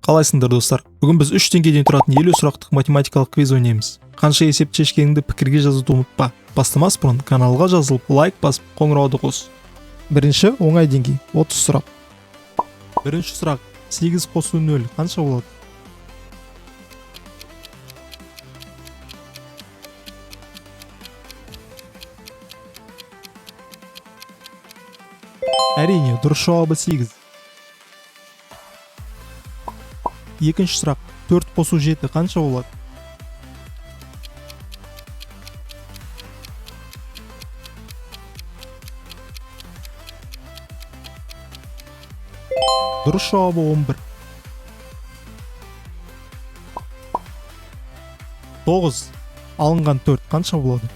Қалайсыңдар достар? Бүгін біз 3 деңгейден тұратын 50 сұрақтық математикалық квиз ойнаймыз. Қанша есепті шешкеніңді пікірге жазуды ұмытпа. Бастамас бұрын каналға жазылып, лайк басып, қоңырауды қос. Бірінші оңай деңгей, 30 сұрақ. Бірінші сұрақ, 8 қосу 0 қанша болады? Әрине, дұрыс жауабы 8. Екінші сұрақ, 4 қосу 7 қанша болады? Дұрыс жауабы 11. 9 алынған 4 қанша болады?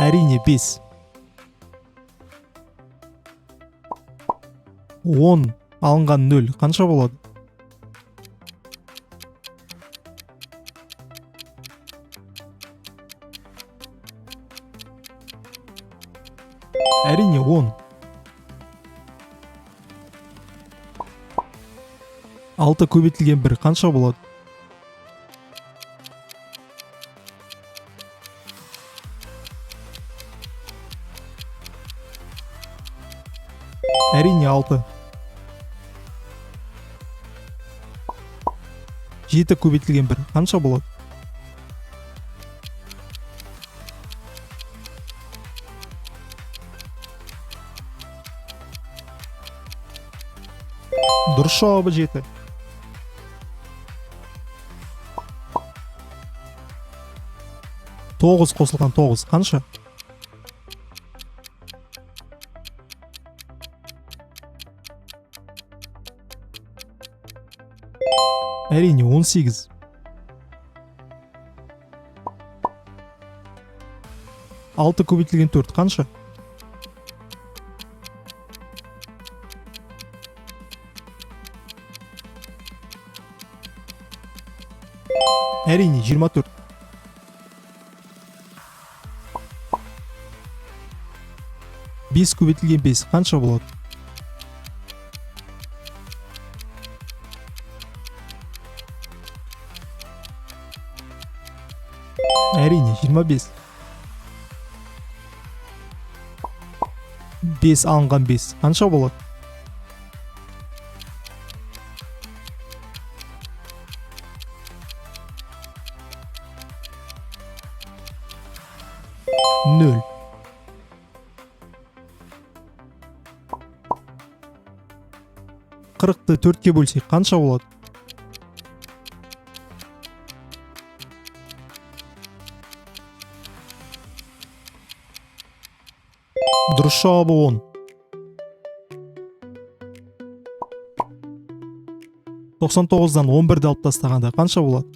Әрине 5. 10 алынған 0 қанша болады? Әрине 10. 6 көбейтілген 1 қанша болады? Әрине 6. 7 көбейтілген 1 қанша болады? Дұрыс жауабы 7. 9 қосылған 9 қанша? Әрине 18. 6 көбейтілген 4 қанша? Әрине 24. 5 көбейтілген 5 қанша болады? Әрине 25. 5 алынған 5 қанша болады? Нөл. 40-ты 4-ке бөлсек қанша болады? Дұрыс жауабы 10. 99-дан 11-ді алып тастағанда қанша болады?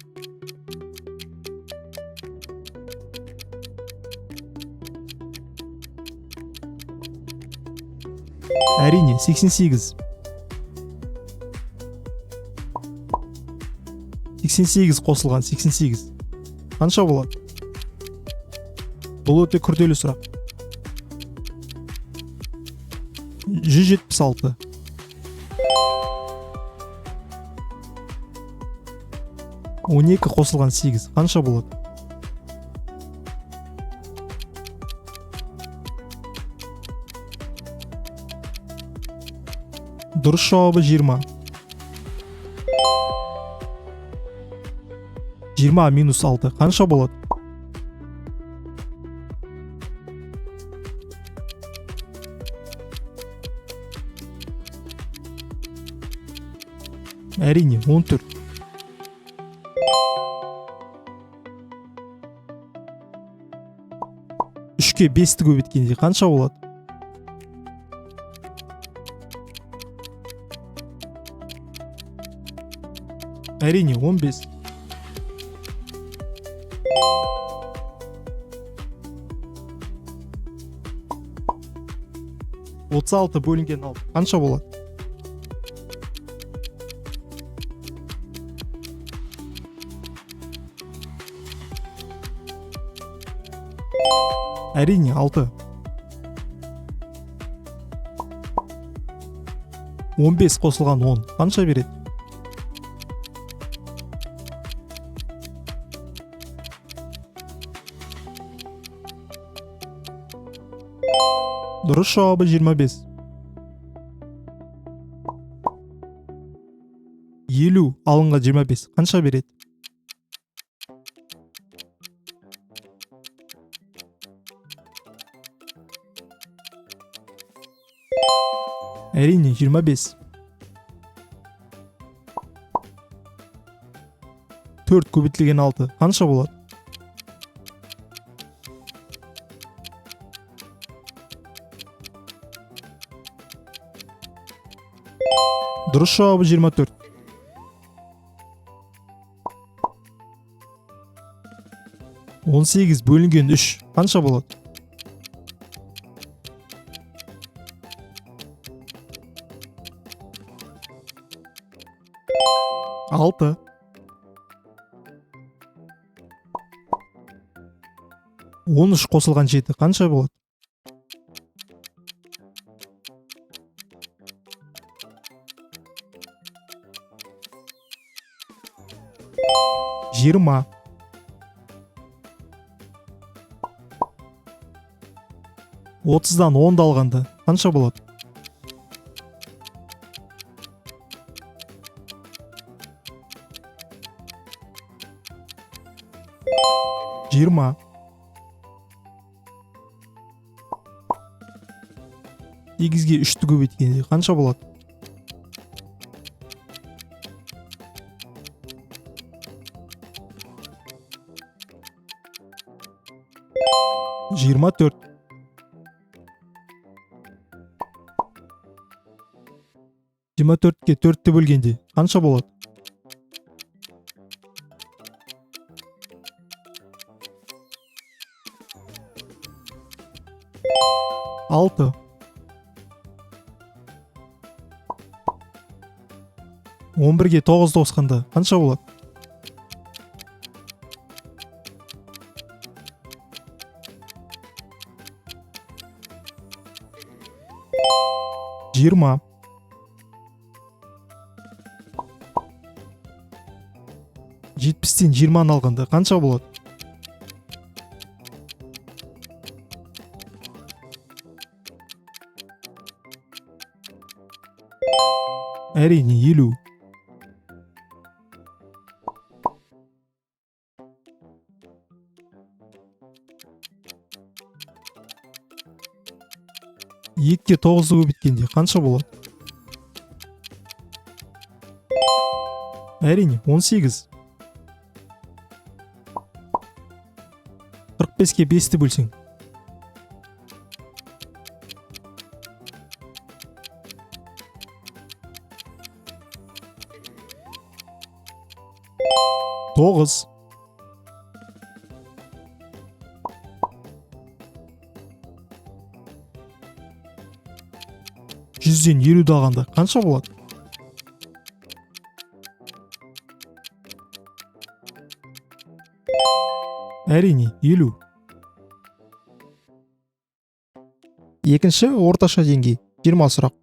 Әрине 88. 88 қосылған 88 қанша болады? Бұл өте күрделі сұрақ. 176. 12 қосылған 8 қанша болады? Дұрыс жауабы 20. 20 минус 6 қанша болады? Әрине 14. 3-ке 5-ті көбейткенде қанша болады? Әрине 15. 36 бөлінген 6 қанша болады? Әрине 6. 15 қосылған 10 қанша береді? Дұрыс жауабы 25. 50 алынға 25 қанша береді? Әрине 25. 4 көбейтілген 6 қанша болады? Дұрыс жауабы 24. 18 бөлінген 3 қанша болады? Алты. 13 қосылған 7 қанша болады? Жиырма. 30-дан 10-ды алғанда қанша болады? Жиырма. 8-ге 3-ті көбейткенде қанша болады? Жиырма төрт. 24-ке 4-ті бөлгенде қанша болады? Алты. 11-ге 9-ды қосқанда қанша болады? Жиырма. 70-тен 20-ны алғанда қанша болады? Әрине 50. 2-ге 9-ды көбейткенде қанша болады? Әрине 18. 45-ке 5-ті бөлсең. Тоғыз. 100-ден 50-ді алғанда қанша болады? Әрине 50. Екінші орташа деңгей 20 сұрақ.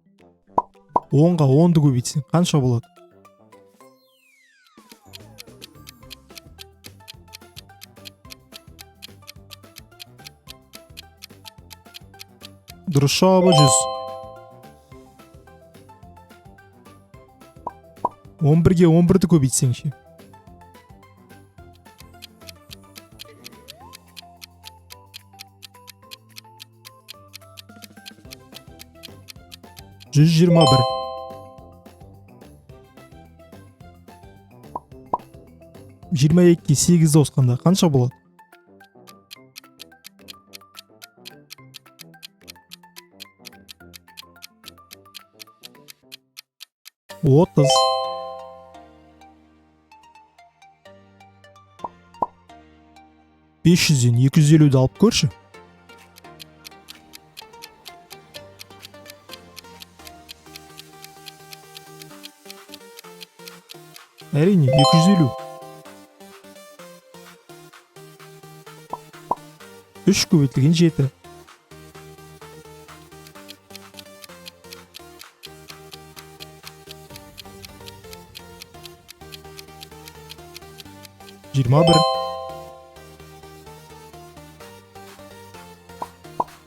10-ға 10-ды көбейтсең қанша болады? Дұрыс жауабы 100. 11-ге 11-ді көбейтсең ше? Жүз 21. 22-ге 8-ді қосқанда қанша болады? Отыз. 500-ден 250-ді алып көрші. Әрине 250. 3 көбейтілген 7. 21.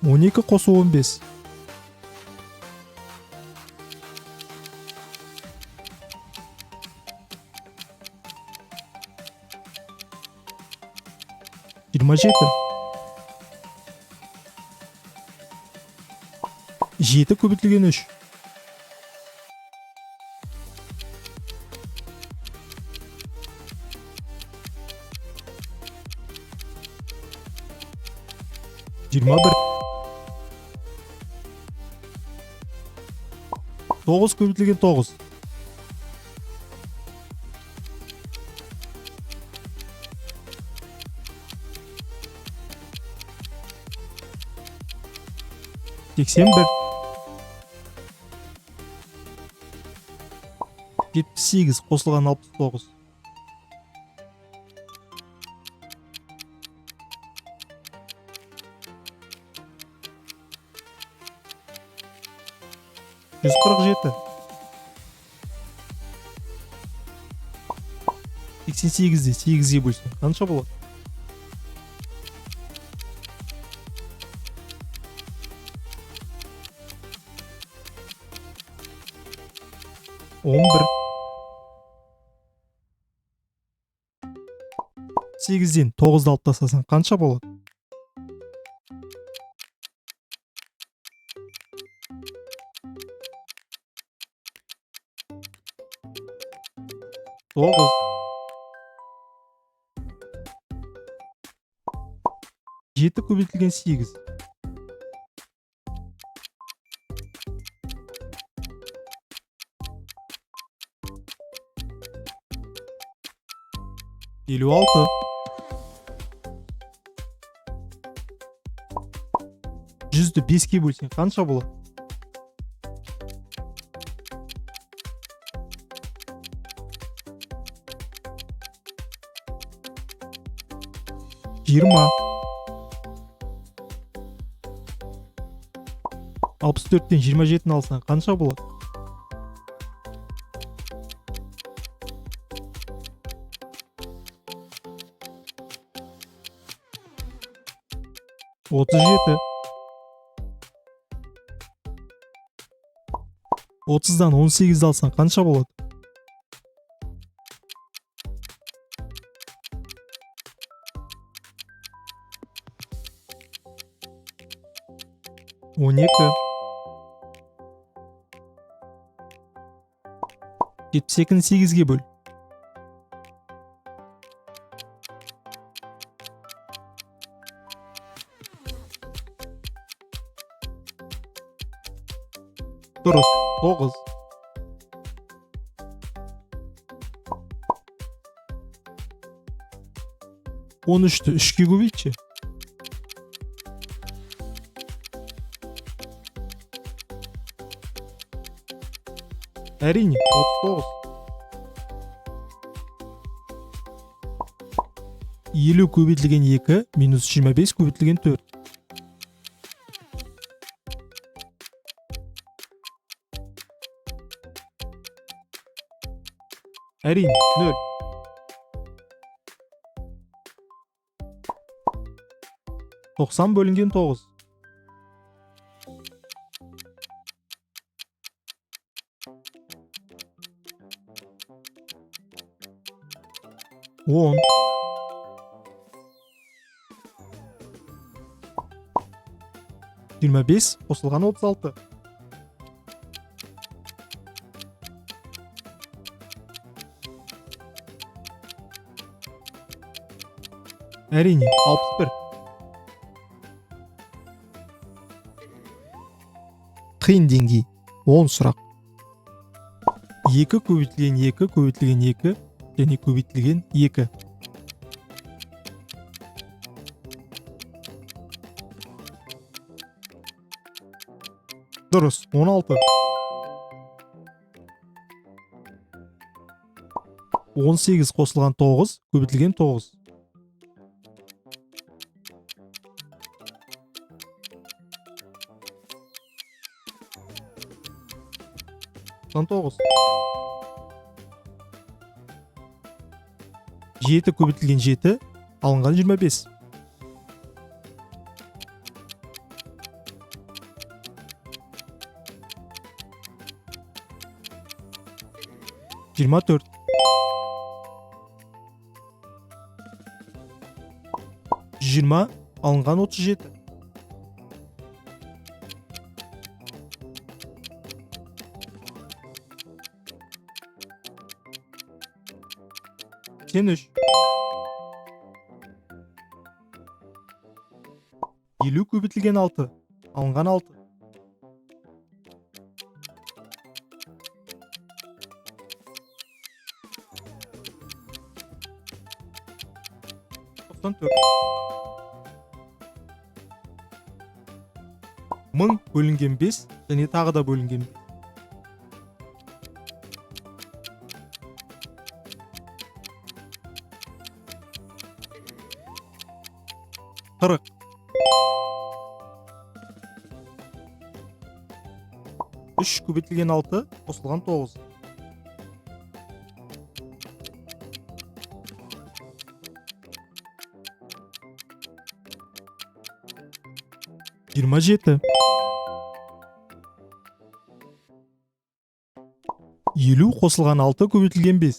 12 қосу 15. 27. 7 көбейтілген 3. 21. 9 көбейтілген 9. 81. 78 қосылған 69. 147. 88-ді 8-ге бөлсең қанша болады? Он бір. 8-ден 9-ды алып тастасаң қанша болады? Тоғыз. 7 көбейтілген 8. 56. 100-ді 5-ге бөлсең қанша болады? Жиырма. 64-тен 27-ні алсаң қанша болады? Отыз жеті. 30-дан 18-ді алсаң қанша болады? Он екі. 72-ні 8-ге бөл. Дұрыс. 9. 13-ті 3-ге көбейтші. Әрине, 39. 50 көбейтілген 2 минус 25 көбейтілген 4. Әрине, 0. 90 бөлінген 9. 10. 25 қосылған 36. 61. Қиын деңгей. 10 сұрақ. 2 көбейтілген 2 көбейтілген 2 және көбейтілген 2. Дұрыс. 16. 18 қосылған 9 көбейтілген 9. 99. 7 көбейтілген 7 алынған 25. 24. 20 алынған 37. 83. 50 көбейтілген 6 алынған 6. 94. 1000 бөлінген 5 және тағы да бөлінген 5. 40. 3 көбейтілген 6 қосылған 9. 27. 50 қосылған 6 көбейтілген 5.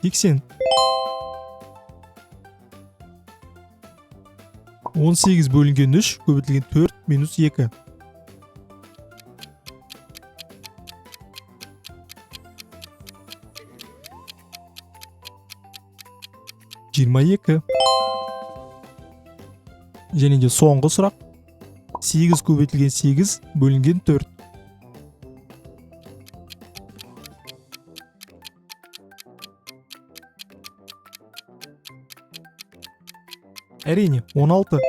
80. 18 бөлінген 3 көбейтілген 4 минус 2. 22. Және де соңғы сұрақ. 8 көбейтілген 8 бөлінген 4. Әрине 16.